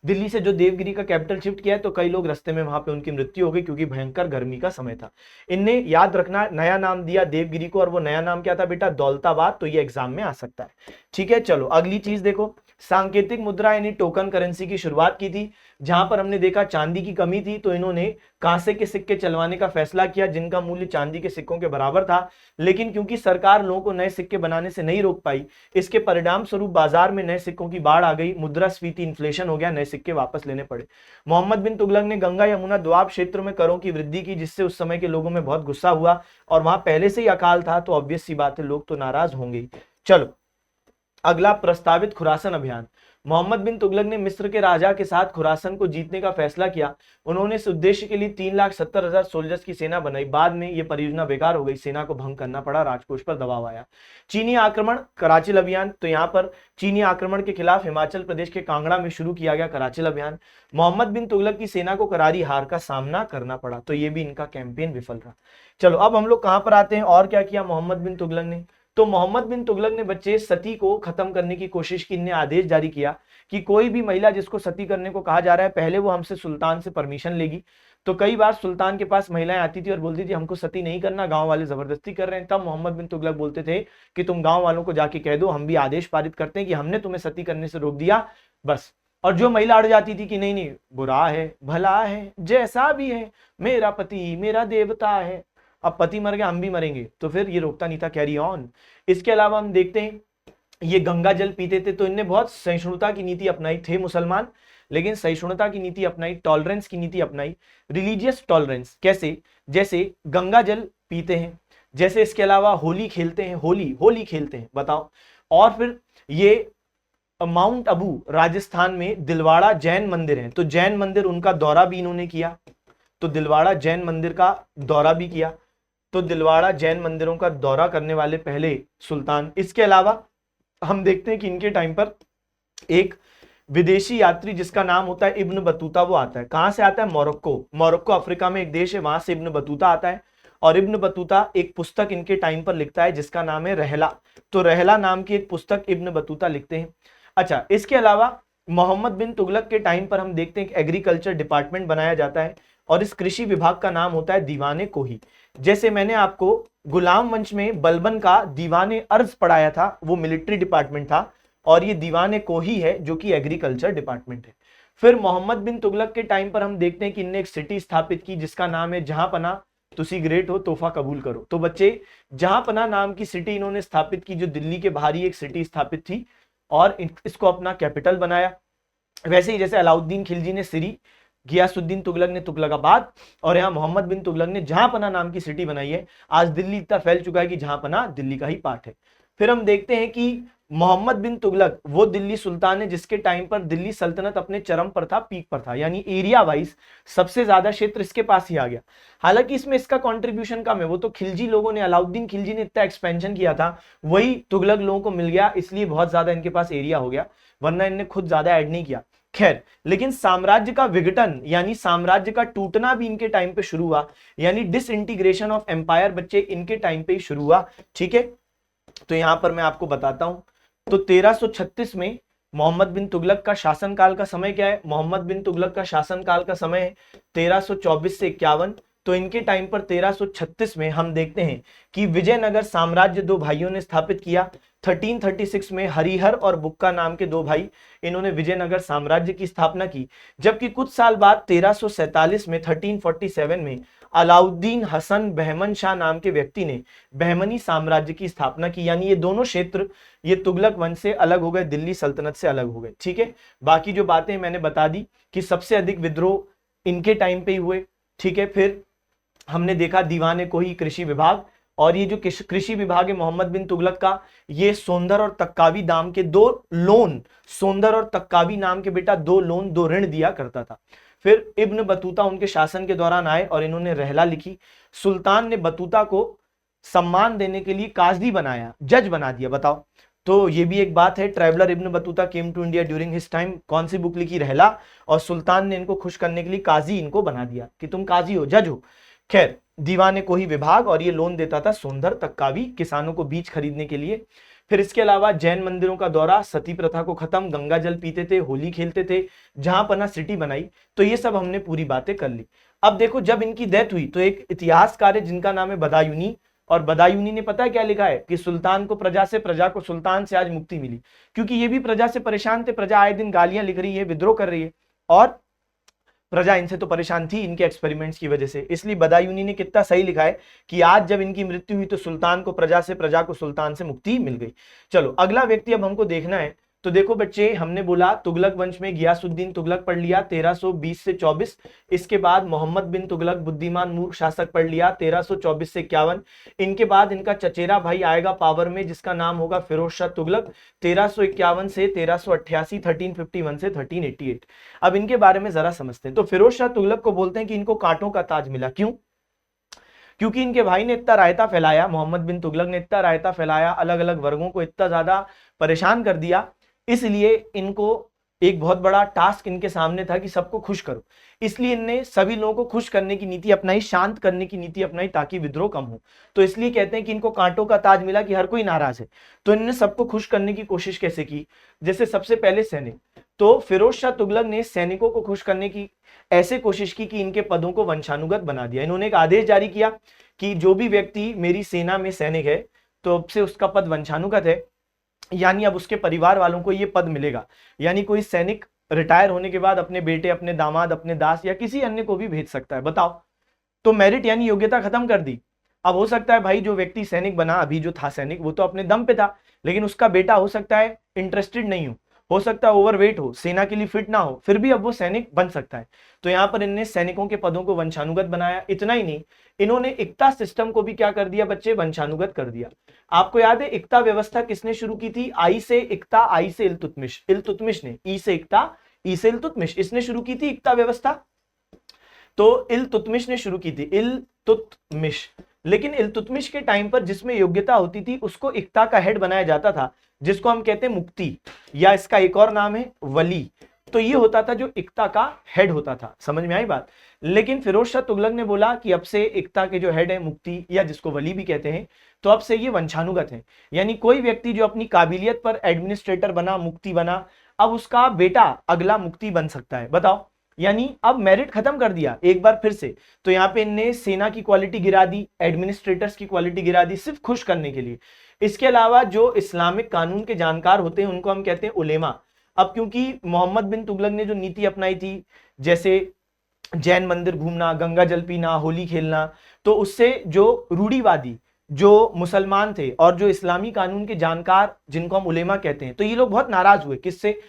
दिल्ली से जो देवगिरी का कैपिटल शिफ्ट किया है, तो कई लोग रास्ते में वहां पे उनकी मृत्यु हो गई क्योंकि भयंकर गर्मी का समय था। इनने याद रखना नया नाम दिया देवगिरी को, और वो नया नाम क्या था बेटा? दौलताबाद। तो ये एग्जाम में आ सकता है। ठीक है, चलो अगली चीज देखो। सांकेतिक मुद्रा यानी टोकन करेंसी की शुरुआत की थी। जहां पर हमने देखा चांदी की कमी थी तो इन्होंने कांसे के सिक्के चलवाने का फैसला किया जिनका मूल्य चांदी के सिक्कों के बराबर था। लेकिन क्योंकि सरकार लोगों को नए सिक्के बनाने से नहीं रोक पाई, इसके परिणाम स्वरूप बाजार में नए सिक्कों की बाढ़ आ गई, मुद्रास्फीति इन्फ्लेशन हो गया, नए सिक्के वापस लेने पड़े। मोहम्मद बिन तुगलक ने गंगा यमुना दोआब क्षेत्र में करों की वृद्धि की, जिससे उस समय के लोगों में बहुत गुस्सा हुआ, और वहां पहले से ही अकाल था तो ऑब्वियस सी बात है लोग तो नाराज होंगे। चलो अगला, प्रस्तावित खुरासन अभियान। मोहम्मद बिन तुगलक ने मिस्र के राजा के साथ खुरासन को जीतने का फैसला किया। उन्होंने इस उद्देश्य के लिए 3,70,000 सोल्जर्स की सेना बनाई। बाद में यह परियोजना बेकार हो गई, सेना को भंग करना पड़ा, राजकोष पर दबाव आया। चीनी आक्रमण, कराचिल अभियान। तो यहाँ पर चीनी आक्रमण के खिलाफ हिमाचल प्रदेश के कांगड़ा में शुरू किया गया कराचिल अभियान। मोहम्मद बिन तुगलक की सेना को करारी हार का सामना करना पड़ा, तो ये भी इनका कैंपेन विफल रहा। चलो अब हम लोग कहां पर आते हैं, और क्या किया मोहम्मद बिन तुगलक ने। तो मोहम्मद बिन तुगलक ने बच्चे सती को खत्म करने की कोशिश की। इनने आदेश जारी किया कि कोई भी महिला जिसको सती करने को कहा जा रहा है, पहले वो हमसे सुल्तान से परमिशन लेगी। तो कई बार सुल्तान के पास महिलाएं आती थी और बोलती थी हमको सती नहीं करना, गांव वाले जबरदस्ती कर रहे हैं। तब मोहम्मद बिन तुगलक बोलते थे कि तुम गांव वालों को जाके कह दो, हम भी आदेश पारित करते हैं कि हमने तुम्हें सती करने से रोक दिया, बस। और जो महिला अड़ जाती थी कि नहीं नहीं, बुरा है भला है जैसा भी है, मेरा पति मेरा देवता है, अब पति मर गया हम भी मरेंगे, तो फिर ये रोकता नहीं था, कैरी ऑन। इसके अलावा हम देखते हैं ये गंगा जल पीते थे, तो इनने बहुत सहिष्णुता की नीति अपनाई। थे मुसलमान लेकिन सहिष्णुता की नीति अपनाई, टॉलरेंस की नीति अपनाई, रिलीजियस टॉलरेंस। कैसे, जैसे गंगा जल पीते हैं, जैसे इसके अलावा होली खेलते हैं, होली खेलते हैं, बताओ। और फिर ये माउंट अबू राजस्थान में दिलवाड़ा जैन मंदिर है, तो जैन मंदिर उनका दौरा भी इन्होंने किया, तो दिलवाड़ा जैन मंदिर का दौरा भी किया। तो दिलवाड़ा जैन मंदिरों का दौरा करने वाले पहले सुल्तान। इसके अलावा हम देखते हैं कि इनके टाइम पर एक विदेशी यात्री जिसका नाम होता है इब्न बतूता, वो आता है। कहां से आता है, मोरक्को। मोरक्को अफ्रीका में एक देश है, वहां से इब्न बतूता आता है। और इब्न बतूता एक पुस्तक इनके टाइम पर लिखता है जिसका नाम है रहला। तो रहला नाम की एक पुस्तक इब्न बतूता लिखते हैं। अच्छा, इसके अलावा मोहम्मद बिन तुगलक के टाइम पर हम देखते हैं कि एग्रीकल्चर डिपार्टमेंट बनाया जाता है और इस कृषि विभाग का नाम होता है दीवाने कोही। जैसे मैंने आपको गुलाम वंश में बलबन का दीवाने अर्ज पढ़ाया था, वो मिलिट्री डिपार्टमेंट था, और ये दीवाने कोही है जो कि एग्रीकल्चर डिपार्टमेंट है। फिर मोहम्मद बिन तुगलक के टाइम पर हम देखते हैं कि इनने एक सिटी स्थापित की जिसका नाम है जहां पना, तुसी ग्रेट हो तोहफा कबूल करो। तो बच्चे जहां पना नाम की सिटी इन्होंने स्थापित की, जो दिल्ली के बाहर ही एक सिटी स्थापित थी, और इसको अपना कैपिटल बनाया। वैसे ही जैसे अलाउद्दीन खिलजी ने सिरी, गियासुद्दीन तुगलक ने तुगलकाबाद, और यहाँ मोहम्मद बिन तुगलक ने जहांपना नाम की सिटी बनाई है। आज दिल्ली इतना फैल चुका है कि जहांपना दिल्ली का ही पार्ट है। फिर हम देखते हैं कि मोहम्मद बिन तुगलक वो दिल्ली सुल्तान है जिसके टाइम पर दिल्ली सल्तनत अपने चरम पर था, पीक पर था, यानी एरिया वाइज सबसे ज्यादा क्षेत्र इसके पास ही आ गया। हालांकि इसमें इसका कंट्रीब्यूशन कम है, वो तो खिलजी लोगों ने, अलाउद्दीन खिलजी ने इतना एक्सपेंशन किया था, वही तुगलक लोगों को मिल गया, इसलिए बहुत ज्यादा इनके पास एरिया हो गया, वरना इनने खुद ज्यादा ऐड नहीं किया। खैर, लेकिन साम्राज्य का विघटन यानी साम्राज्य का टूटना भी इनके टाइम पे शुरू हुआ, यानी डिसइंटीग्रेशन ऑफ एम्पायर बच्चे इनके टाइम पे ही शुरू हुआ। ठीक है, तो यहां पर मैं आपको बताता हूं। तो 1336 में मोहम्मद बिन तुगलक का शासनकाल का समय क्या है, मोहम्मद बिन तुगलक का शासनकाल का समय है 1324 से 51। तो इनके टाइम पर 1336 में हम देखते हैं कि विजयनगर साम्राज्य दो भाइयों ने स्थापित किया। 1336 में हरिहर और बुक्का नाम के दो भाई, इन्होंने विजयनगर साम्राज्य की स्थापना की। जबकि कुछ साल बाद 1347 में 1347 में अलाउद्दीन हसन बहमन शाह नाम के व्यक्ति ने बहमनी साम्राज्य की स्थापना की, यानी ये दोनों क्षेत्र ये तुगलक वंश से अलग हो गए, दिल्ली सल्तनत से अलग हो गए। ठीक है, बाकी जो बातें मैंने बता दी कि सबसे अधिक विद्रोह इनके टाइम पे ही हुए। ठीक है, फिर हमने देखा दीवाने को ही कृषि विभाग, और ये जो कृषि विभाग है मोहम्मद बिन तुगलक का, ये सोंदर और तक्कावी नाम के दो लोन, सोंदर और तक्कावी नाम के बेटा दो लोन, दो ऋण दिया करता था। फिर इब्न बतूता उनके शासन के दौरान आए और इन्होंने रहला लिखी। सुल्तान ने बतूता को सम्मान देने के लिए काजी बनाया, जज बना दिया, बताओ। तो ये भी एक बात है, traveller Ibn Battuta came to India during his time, कौन सी बुक लिखी, रहला, और सुल्तान ने इनको खुश करने के लिए काजी इनको बना दिया कि तुम काजी हो, जज हो। खैर, दीवाने को ही विभाग, और ये लोन देता था सोंदर तक्कावी किसानों को बीज खरीदने के लिए। फिर इसके अलावा जैन मंदिरों का दौरा, सती प्रथा को खत्म, गंगा जल पीते थे, होली खेलते थे, जहां पना सिटी बनाई। तो ये सब हमने पूरी बातें कर ली। अब देखो, जब इनकी डेथ हुई तो एक इतिहासकार है जिनका नाम है बदायूनी, और बदायूनी ने पता है क्या लिखा है कि सुल्तान को प्रजा से, प्रजा को सुल्तान से आज मुक्ति मिली, क्योंकि ये भी प्रजा से परेशान थे, प्रजा आए दिन गालियां लिख रही है, विद्रोह कर रही है, और प्रजा इनसे तो परेशान थी इनके एक्सपेरिमेंट्स की वजह से। इसलिए बदायूनी ने कितना सही लिखा है कि आज जब इनकी मृत्यु हुई तो सुल्तान को प्रजा से, प्रजा को सुल्तान से मुक्ति मिल गई। चलो अगला व्यक्ति अब हमको देखना है, तो देखो बच्चे, हमने बोला तुगलक वंश में गियासुद्दीन तुगलक पढ़ लिया 1320 से 24। इसके बाद मोहम्मद बिन तुगलक बुद्धिमान मूर्ख शासक पढ़ लिया 1324 से 51। इनके बाद इनका चचेरा भाई आएगा पावर में, जिसका नाम होगा फिरोज शाह तुगलक 1351 से 1388, 1351 से 1388। अब इनके बारे में जरा समझते हैं। तो फिरोज शाह तुगलक को बोलते हैं कि इनको कांटों का ताज मिला। क्यों? क्योंकि इनके भाई ने इतना रायता फैलाया, मोहम्मद बिन तुगलक ने इतना रायता फैलाया, अलग अलग वर्गों को इतना ज्यादा परेशान कर दिया, इसलिए इनको एक बहुत बड़ा टास्क इनके सामने था कि सबको खुश करो। इसलिए इनने सभी लोगों को खुश करने की नीति अपनाई, शांत करने की नीति अपनाई, ताकि विद्रोह कम हो। तो इसलिए कहते हैं कि इनको कांटों का ताज मिला, कि हर कोई नाराज है। तो इन्होंने सबको खुश करने की कोशिश कैसे की? जैसे सबसे पहले सैनिक, तो फिरोज शाह तुगलक ने सैनिकों को खुश करने की ऐसे कोशिश की कि इनके पदों को वंशानुगत बना दिया। इन्होंने एक आदेश जारी किया कि जो भी व्यक्ति मेरी सेना में सैनिक है, तो अब से उसका पद वंशानुगत है, यानी अब उसके परिवार वालों को यह पद मिलेगा। यानी कोई सैनिक रिटायर होने के बाद अपने बेटे, अपने दामाद, अपने दास या किसी अन्य को भी भेज सकता है। बताओ, तो मेरिट यानी योग्यता खत्म कर दी। अब हो सकता है भाई जो व्यक्ति सैनिक बना, अभी जो था सैनिक, वो तो अपने दम पे था, लेकिन उसका बेटा हो सकता है इंटरेस्टेड नहीं हो सकता है ओवरवेट हो, सेना के लिए फिट ना हो, फिर भी अब वो सैनिक बन सकता है। तो यहाँ पर इनने सैनिकों के पदों को वंशानुगत बनाया। इतना ही नहीं, इन्होंने इक्ता सिस्टम को भी क्या कर दिया बच्चे? वंशानुगत कर दिया। आपको याद है इक्ता व्यवस्था किसने शुरू की थी? आई से इक्ता, आई से इल्तुतमिश, इल्तुतमिश ने, ई से इक्ता, ई से इल्तुतमिश, इसने शुरू की थी इक्ता व्यवस्था। तो इल्तुतमिश ने शुरू की थी, इल्तुतमिश। लेकिन इल्तुतमिश के टाइम पर जिसमें योग्यता होती थी उसको इक्ता का हेड बनाया जाता था, जिसको हम कहते हैं मुक्ति, या इसका एक और नाम है वली। तो ये होता था जो इक्ता का हेड होता था। समझ में आई बात? लेकिन फिरोज शाह तुगलक ने बोला कि अब से इक्ता के जो हेड है मुक्ति, या जिसको वली भी कहते हैं, तो अब से ये वंशानुगत है। यानी कोई व्यक्ति जो अपनी काबिलियत पर एडमिनिस्ट्रेटर बना, मुक्ति बना, अब उसका बेटा अगला मुक्ति बन सकता है। बताओ, यानी अब मेरिट खत्म कर दिया एक बार फिर से। तो यहाँ पे इनने सेना की क्वालिटी गिरा दी, एडमिनिस्ट्रेटर्स की क्वालिटी गिरा दी, सिर्फ खुश करने के लिए। इसके अलावा जो इस्लामिक कानून के जानकार होते हैं उनको हम कहते हैं उलेमा। अब क्योंकि मोहम्मद बिन तुगलक ने जो नीति अपनाई थी, जैसे जैन मंदिर घूमना, गंगा जल पीना, होली खेलना, तो उससे जो रूढ़िवादी जो मुसलमान थे और जो इस्लामी कानून के जानकार, जिनको हम उलेमा कहते हैं, तो ये लोग बहुत नाराज हुए। किससे?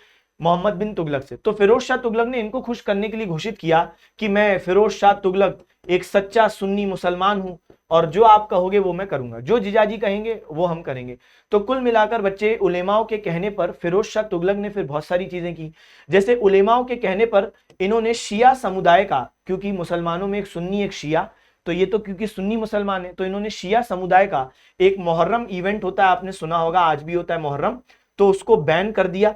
मोहम्मद बिन तुगलक से। तो फिरोज शाह तुगलक ने इनको खुश करने के लिए घोषित किया कि मैं फिरोज शाह तुगलक एक सच्चा सुन्नी मुसलमान हूं, और जो आप कहोगे वो मैं करूंगा, जो जीजाजी कहेंगे वो हम करेंगे। तो कुल मिलाकर बच्चे, उलेमाओं के कहने पर फिरोज शाह तुगलक ने फिर बहुत सारी चीजें की। जैसे उलेमाओं के कहने पर इन्होंने शिया समुदाय का, क्योंकि मुसलमानों में एक सुन्नी एक शिया, तो ये तो क्योंकि सुन्नी मुसलमान है, तो इन्होंने शिया समुदाय का एक मुहर्रम इवेंट होता है, आपने सुना होगा, आज भी होता है मुहर्रम, तो उसको बैन कर दिया।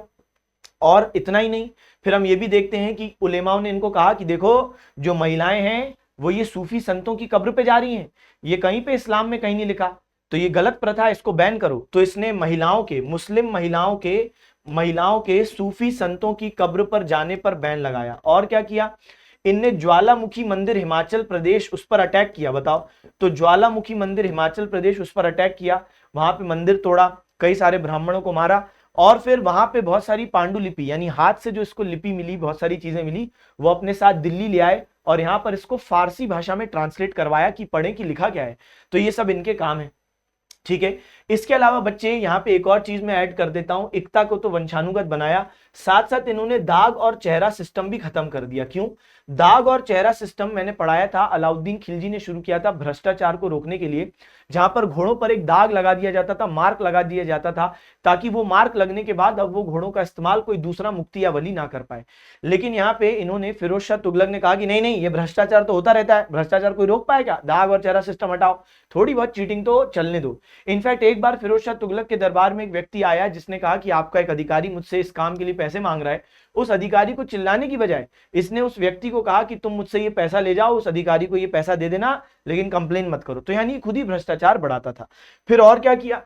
और इतना ही नहीं, फिर हम ये भी देखते हैं कि उलेमाओं ने इनको कहा कि देखो, जो महिलाएं हैं वो ये सूफी संतों की कब्र पे जा रही हैं, ये कहीं पे इस्लाम में कहीं नहीं लिखा, तो ये गलत प्रथा है, इसको बैन करो। तो इसने महिलाओं के, मुस्लिम महिलाओं के सूफी संतों की कब्र पर जाने पर बैन लगाया। और क्या किया? इनने ज्वालामुखी मंदिर हिमाचल प्रदेश, उस पर अटैक किया। बताओ, तो ज्वालामुखी मंदिर हिमाचल प्रदेश, उस पर अटैक किया, वहां पे मंदिर तोड़ा, कई सारे ब्राह्मणों को मारा, और फिर वहां पे बहुत सारी पांडुलिपि, यानी हाथ से जो इसको लिपि मिली, बहुत सारी चीजें मिली, वो अपने साथ दिल्ली ले आए और यहाँ पर इसको फारसी भाषा में ट्रांसलेट करवाया कि पढ़ें कि लिखा क्या है। तो ये सब इनके काम है। ठीक है। इसके अलावा बच्चे यहाँ पे एक और चीज मैं ऐड कर देता हूं, इक्ता को तो वंशानुगत बनाया, साथ साथ इन्होंने दाग और चेहरा सिस्टम भी खत्म कर दिया। क्यों? दाग और चेहरा सिस्टम मैंने पढ़ाया था, अलाउद्दीन खिलजी ने शुरू किया था भ्रष्टाचार को रोकने के लिए, जहां पर घोड़ों पर एक दाग लगा दिया जाता था, मार्क लगा दिया जाता था, ताकि वो मार्क लगने के बाद अब वो घोड़ों का इस्तेमाल कोई दूसरा मुक्ति या वली ना कर पाए। लेकिन यहाँ पे इन्होंने, फिरोज शाह तुगलक ने कहा कि नहीं नहीं, ये भ्रष्टाचार तो होता रहता है, भ्रष्टाचार कोई रोक पाएगा, दाग और चेहरा सिस्टम हटाओ, थोड़ी बहुत चीटिंग तो चलने दो। इनफैक्ट एक बार फिरोज शाह तुगलक के दरबार में एक व्यक्ति आया जिसने कहा कि आपका एक अधिकारी मुझसे इस काम के लिए पैसे मांग रहा है। उस अधिकारी को चिल्लाने की बजाय इसने उस व्यक्ति को कहा कि तुम मुझसे ये पैसा ले जाओ, उस अधिकारी को ये पैसा दे देना, लेकिन कंप्लेन मत करो। तो यानी खुद ही भ्रष्टाचार बढ़ाता था। फिर और क्या किया?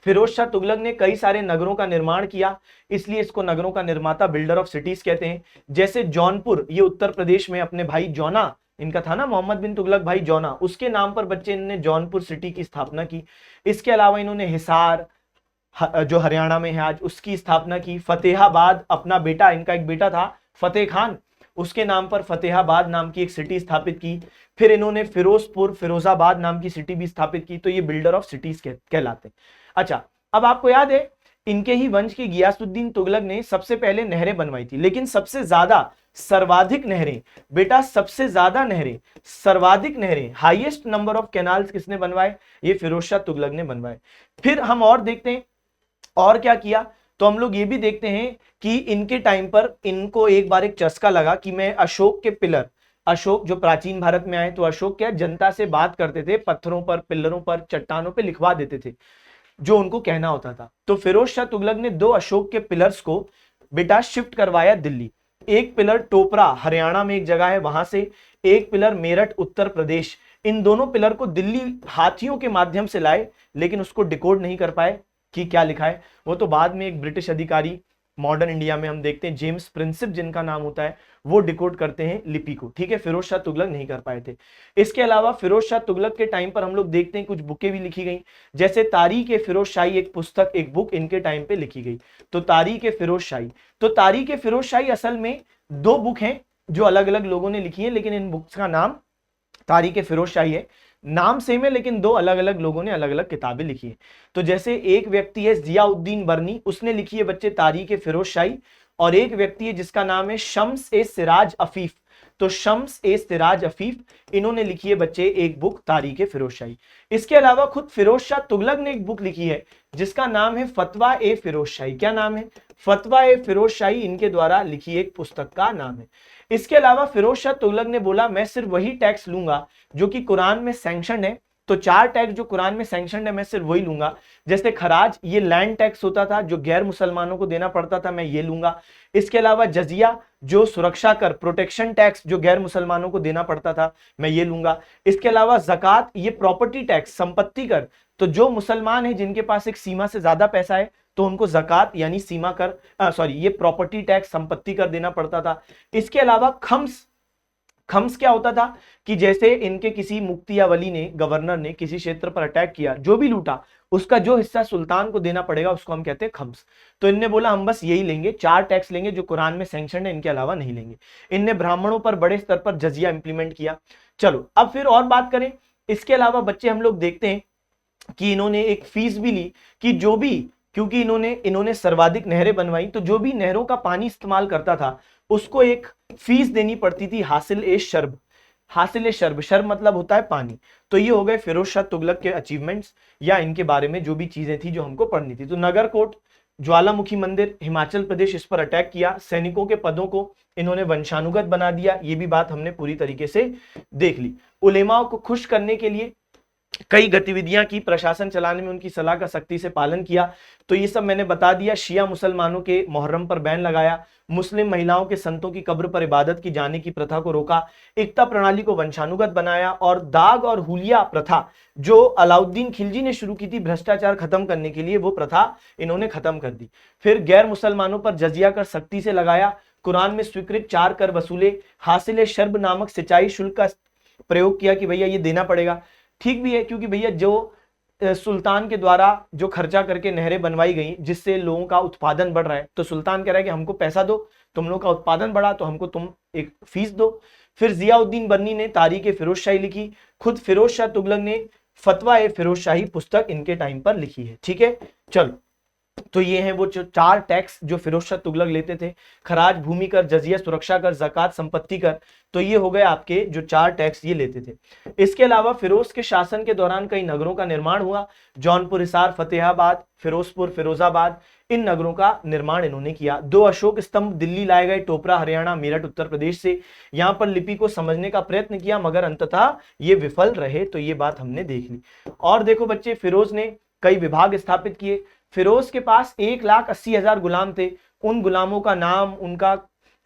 फिरोज शाह तुगलक ने कई सारे नगरों का निर्माण किया, इसलिए इसको नगरों का निर्माता, बिल्डर ऑफ सिटीज कहते हैं। जैसे जौनपुर, ये उत्तर प्रदेश में अपने भाई जौना, इनका था ना मोहम्मद बिन तुगलक भाई जौना, उसके नाम पर बच्चे इन्होंने जौनपुर सिटी की स्थापना की। इसके अलावा इन्होंने हिसार, जो हरियाणा में है आज, उसकी स्थापना की। फतेहाबाद, अपना बेटा, इनका एक बेटा था फतेह खान, उसके नाम पर फतेहाबाद नाम की एक सिटी स्थापित की। फिर इन्होंने फिरोजपुर, फिरोजाबाद नाम की सिटी भी स्थापित की। तो ये बिल्डर ऑफ सिटीज कहलाते हैं। अच्छा, अब आपको याद है इनके ही वंश के गियासुद्दीन तुगलक ने सबसे पहले नहरें बनवाई थी, लेकिन सबसे ज्यादा सर्वाधिक नहरें, बेटा सबसे ज्यादा नहरें, सर्वाधिक नहरें, हाईएस्ट नंबर ऑफ कैनाल्स किसने बनवाए? ये फिरोज शाह तुगलक ने बनवाए। फिर हम और देखते हैं और क्या किया, तो हम लोग ये भी देखते हैं कि इनके टाइम पर इनको एक बार एक चस्का लगा कि मैं अशोक के पिलर, अशोक जो प्राचीन भारत में आए तो अशोक क्या जनता से बात करते थे, पत्थरों पर, पिलरों पर, चट्टानों पर लिखवा देते थे जो उनको कहना होता था। तो फिरोज शाह तुगलक ने 2 अशोक के पिलर्स को बेटा शिफ्ट करवाया दिल्ली। एक पिलर टोपरा हरियाणा में एक जगह है वहां से, एक पिलर मेरठ उत्तर प्रदेश। इन दोनों पिलर को दिल्ली हाथियों के माध्यम से लाए, लेकिन उसको डिकोड नहीं कर पाए कि क्या लिखा है। वो तो बाद में एक ब्रिटिश अधिकारी मॉडर्न इंडिया में हम देखते हैं, जेम्स प्रिंसिप जिनका नाम होता है, वो डिकोड करते हैं लिपि को, ठीक है। फिरोज शाह तुगलक नहीं कर पाए थे। इसके अलावा फिरोज शाह तुगलक के टाइम पर हम लोग देखते हैं कुछ बुकें भी लिखी गई, जैसे तारीख ए फिरोज शाही, एक पुस्तक, एक बुक इनके टाइम पे लिखी गई। तो तारीख ए फिरोज शाही, तो तारीख ए फिरोज शाही असल में 2 बुक हैं जो अलग अलग लोगों ने लिखी है, लेकिन इन बुक्स का नाम तारीख ए फिरोज शाही है। नाम सेम है, लेकिन 2 अलग अलग लोगों ने अलग अलग किताबें लिखी है। तो जैसे एक व्यक्ति है जियाउद्दीन बर्नी, उसने लिखी है बच्चे तारीख ए फिरोज शाही, और एक व्यक्ति है जिसका नाम है शम्स ए सिराज अफीफ। तो शम्स ए सिराज अफीफ, इन्होंने लिखी है बच्चे एक बुक तारीख ए फिरोज शाही। इसके अलावा खुद फिरोज शाह तुगलक ने एक बुक लिखी है जिसका नाम है फतवा ए फिरोज शाही। क्या नाम है? फतवा ए फिरोज शाही, इनके द्वारा लिखी एक पुस्तक का नाम है। इसके अलावा फिरोज शाह तुगलक ने बोला मैं सिर्फ वही टैक्स लूंगा जो कि कुरान में सैंक्शन है। तो 4 टैक्स जो कुरान में सैंक्शन है मैं सिर्फ वही लूंगा। जैसे खराज, ये लैंड टैक्स होता था जो गैर मुसलमानों को देना पड़ता था, मैं ये लूंगा। इसके अलावा जजिया, जो सुरक्षा कर, प्रोटेक्शन टैक्स जो गैर मुसलमानों को देना पड़ता था, मैं ये लूंगा। इसके अलावा जकात, ये प्रॉपर्टी टैक्स, संपत्ति कर, तो जो मुसलमान है जिनके पास एक सीमा से ज्यादा पैसा है तो उनको जकात यानी सीमा कर ये प्रॉपर्टी टैक्स, संपत्ति कर देना पड़ता था। इसके अलावा खम्स, खम्स क्या होता था कि जैसे इनके किसी मुफ्ती या वली ने, गवर्नर ने किसी क्षेत्र पर अटैक किया, जो भी लूटा उसका जो हिस्सा सुल्तान को देना पड़ेगा उसको हम कहते हैं खम्स। तो इनने बोला हम बस यही लेंगे, 4 टैक्स लेंगे जो कुरान में सैंक्शन है, इनके अलावा नहीं लेंगे। इनने ब्राह्मणों पर बड़े स्तर पर जजिया इंप्लीमेंट किया। चलो अब फिर और बात करें। इसके अलावा बच्चे हम लोग देखते हैं कि इन्होंने एक फीस भी ली कि जो भी, क्योंकि इन्होंने सर्वाधिक नहरें बनवाई, तो जो भी नहरों का पानी इस्तेमाल करता था उसको एक फीस देनी पड़ती थी, हासिल ए शर्ब। हासिल ए शर्ब, शर्ब मतलब होता है पानी। तो ये हो गए फिरोज शाह तुगलक के अचीवमेंट्स या इनके बारे में जो भी चीजें थी जो हमको पढ़नी थी। तो नगरकोट, ज्वालामुखी मंदिर, हिमाचल प्रदेश, इस पर अटैक किया। सैनिकों के पदों को इन्होंने वंशानुगत बना दिया, ये भी बात हमने पूरी तरीके से देख ली। उलेमाओं को खुश करने के लिए कई गतिविधियां की, प्रशासन चलाने में उनकी सलाह का सख्ती से पालन किया। तो ये सब मैंने बता दिया। शिया मुसलमानों के मुहर्रम पर बैन लगाया, मुस्लिम महिलाओं के संतों की कब्र पर इबादत की जाने की प्रथा को रोका, एकता प्रणाली को वंशानुगत बनाया, और दाग और हुलिया प्रथा जो अलाउद्दीन खिलजी ने शुरू की थी भ्रष्टाचार खत्म करने के लिए, वो प्रथा इन्होंने खत्म कर दी। फिर गैर मुसलमानों पर जजिया कर सख्ती से लगाया, कुरान में स्वीकृत 4 कर वसूले, हासिल शर्ब नामक सिंचाई शुल्क का प्रयोग किया कि भैया ये देना पड़ेगा। ठीक भी है, क्योंकि भैया जो सुल्तान के द्वारा जो खर्चा करके नहरें बनवाई गई जिससे लोगों का उत्पादन बढ़ रहा है, तो सुल्तान कह रहा है कि हमको पैसा दो, तुम लोगों का उत्पादन बढ़ा तो हमको तुम एक फीस दो। फिर जियाउद्दीन बर्नी ने तारीख ए फिरोज शाही लिखी। खुद फिरोज शाह तुगलक ने फतवा ए फिरोज शाही पुस्तक इनके टाइम पर लिखी है। ठीक है, चलो तो ये हैं वो जो 4 टैक्स जो फिरोज शाह तुगलक लेते थे, खराज, भूमि कर, जजिया, सुरक्षा कर, जकात, संपत्ति कर। तो ये हो गए आपके जो 4 टैक्स ये लेते थे। इसके अलावा फिरोज के शासन के दौरान कई नगरों का निर्माण हुआ। जौनपुर, हिसार, फतेहाबाद, फिरोजपुर, फिरोजाबाद, इन नगरों का निर्माण इन्होंने किया। 2 अशोक स्तंभ दिल्ली लाए गए, टोपरा हरियाणा, मेरठ उत्तर प्रदेश से। यहाँ पर लिपि को समझने का प्रयत्न किया मगर अंततः ये विफल रहे। तो ये बात हमने देख ली। और देखो बच्चे, फिरोज ने कई विभाग स्थापित किए। फिरोज के पास 1,80,000 गुलाम थे। उन गुलामों का नाम, उनका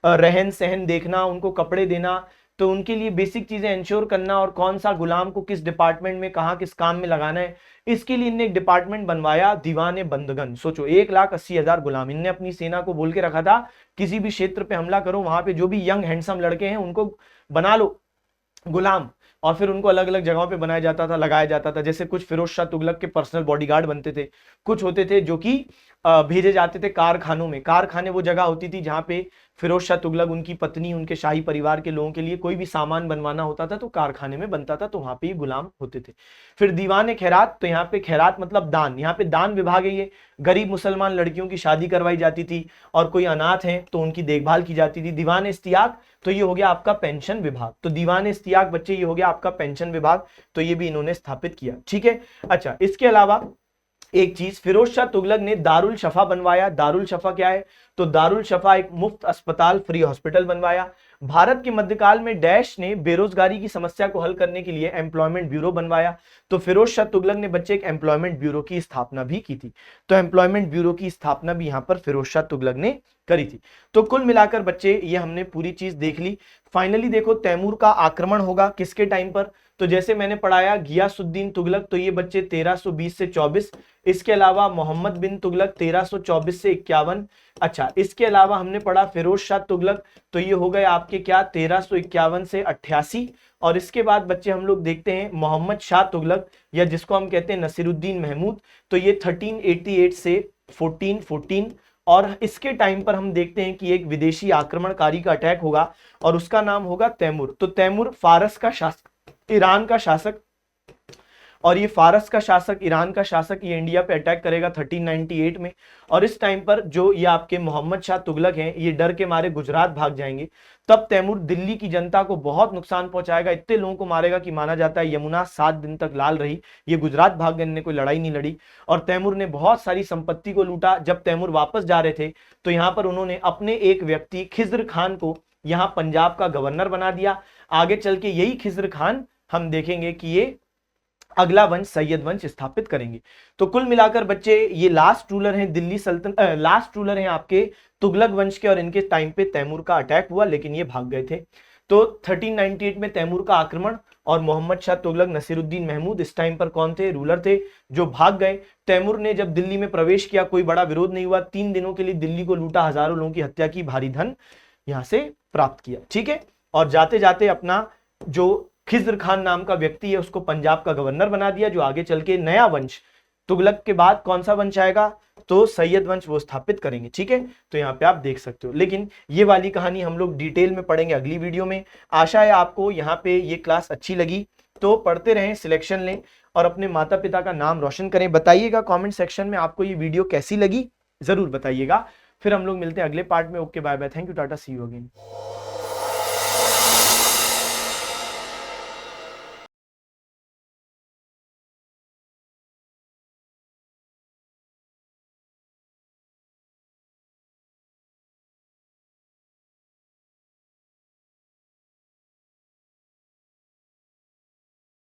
रहन सहन देखना, उनको कपड़े देना, तो उनके लिए बेसिक चीजें इंश्योर करना, और कौन सा गुलाम को किस डिपार्टमेंट में कहाँ किस काम में लगाना है, इसके लिए इनने एक डिपार्टमेंट बनवाया, दीवाने बंदगन। सोचो 1,80,000 गुलाम। इनने अपनी सेना को बोल के रखा था किसी भी क्षेत्र पे हमला करो, वहां पे जो भी यंग हैंडसम लड़के हैं उनको बना लो गुलाम। और फिर उनको अलग अलग जगहों पे बनाया जाता था, लगाया जाता था। जैसे कुछ फिरोज शाह तुगलक के पर्सनल बॉडीगार्ड बनते थे, कुछ होते थे जो कि भेजे जाते थे कारखानों में। कारखाने वो जगह होती थी जहां पे फिरोज शाह तुगलक, उनकी पत्नी, उनके शाही परिवार के लोगों के लिए कोई भी सामान बनवाना होता था तो कारखाने में बनता था, तो वहां पे ये गुलाम होते थे। फिर दीवान खैरात, तो यहाँ पे खैरात मतलब दान, यहाँ पे दान विभाग है। ये गरीब मुसलमान लड़कियों की शादी करवाई जाती थी, और कोई अनाथ है तो उनकी देखभाल की जाती थी। दीवान इस्तियाक, तो ये हो गया आपका पेंशन विभाग। तो दीवान इस्तियाक बच्चे ये हो गया आपका पेंशन विभाग, तो ये भी इन्होंने स्थापित किया। ठीक है, अच्छा, इसके अलावा एक चीज, फिरोज शाह तुगलक ने दारुल शफा बनवाया। दारुल शफा क्या है? तो दारुल शफा एक मुफ्त अस्पताल, फ्री हॉस्पिटल बनवाया। भारत के मध्यकाल में डैश ने बेरोजगारी की समस्या को हल करने के लिए एम्प्लॉयमेंट ब्यूरो बनवाया। तो फिरोज शाह तुगलक ने बच्चे एक एम्प्लॉयमेंट ब्यूरो की स्थापना भी की थी। तो एम्प्लॉयमेंट ब्यूरो की स्थापना भी यहां पर फिरोज शाह तुगलक ने करी थी। तो कुल मिलाकर बच्चे ये हमने पूरी चीज देख ली। फाइनली देखो, तैमूर का आक्रमण होगा किसके टाइम पर? तो जैसे मैंने पढ़ाया गियासुद्दीन तुगलक, तो ये बच्चे 1320 से 24। इसके अलावा मोहम्मद बिन तुगलक 1324 से 51। अच्छा, इसके अलावा हमने पढ़ा फिरोज शाह तुगलक, तो ये हो गए आपके क्या 1351 से 88। और इसके बाद बच्चे हम लोग देखते हैं मोहम्मद शाह तुगलक, या जिसको हम कहते हैं नसीरुद्दीन महमूद, तो ये 1388 से 1414। और इसके टाइम पर हम देखते हैं कि एक विदेशी आक्रमणकारी का अटैक होगा और उसका नाम होगा तैमूर। तो तैमूर फारस का शासक, ईरान का शासक, और ये फारस का शासक, ईरान का शासक, ये इंडिया पे अटैक करेगा 1398 में। और इस टाइम पर जो ये आपके मोहम्मद शाह तुगलक हैं, ये डर के मारे गुजरात भाग जाएंगे। तब तैमूर दिल्ली की जनता को बहुत नुकसान पहुंचाएगा, इतने लोगों को मारेगा कि माना जाता है यमुना 7 दिन तक लाल रही। ये गुजरात भाग गए, इन्होंने कोई लड़ाई नहीं लड़ी। और तैमूर ने बहुत सारी संपत्ति को लूटा। जब तैमूर वापस जा रहे थे तो यहाँ पर उन्होंने अपने एक व्यक्ति खिज्र खान को यहाँ पंजाब का गवर्नर बना दिया। आगे चल के यही खिज्र खान हम देखेंगे कि ये अगला वंश सैयद वंश स्थापित करेंगे। तो कुल मिलाकर बच्चे ये लास्ट रूलर हैं दिल्ली सल्तनत, लास्ट रूलर हैं आपके तुगलक वंश के, और इनके टाइम पे तैमूर का अटैक हुआ लेकिन ये भाग गए थे। तो 1398 में तैमूर का आक्रमण, और मोहम्मद शाह तुगलक, नसीरुद्दीन महमूद इस टाइम पर कौन थे? रूलर थे जो भाग गए। तैमूर ने जब दिल्ली में प्रवेश किया कोई बड़ा विरोध नहीं हुआ, 3 दिनों के लिए दिल्ली को लूटा, हजारों लोगों की हत्या की, भारी धन यहां से प्राप्त किया। ठीक है, और जाते जाते अपना जो खिज्र खान नाम का व्यक्ति है उसको पंजाब का गवर्नर बना दिया, जो आगे चल के नया वंश, तुगलक के बाद कौन सा वंश आएगा? तो सैयद वंश वो स्थापित करेंगे। ठीक है, तो यहाँ पे आप देख सकते हो। लेकिन ये वाली कहानी हम लोग डिटेल में पढ़ेंगे अगली वीडियो में। आशा है आपको यहाँ पे ये क्लास अच्छी लगी, तो पढ़ते रहें, सिलेक्शन लें और अपने माता पिता का नाम रोशन करें। बताइएगा कॉमेंट सेक्शन में आपको ये वीडियो कैसी लगी, जरूर बताइएगा। फिर हम लोग मिलते हैं अगले पार्ट में। Okay, bye bye, thank you, tata, see you again.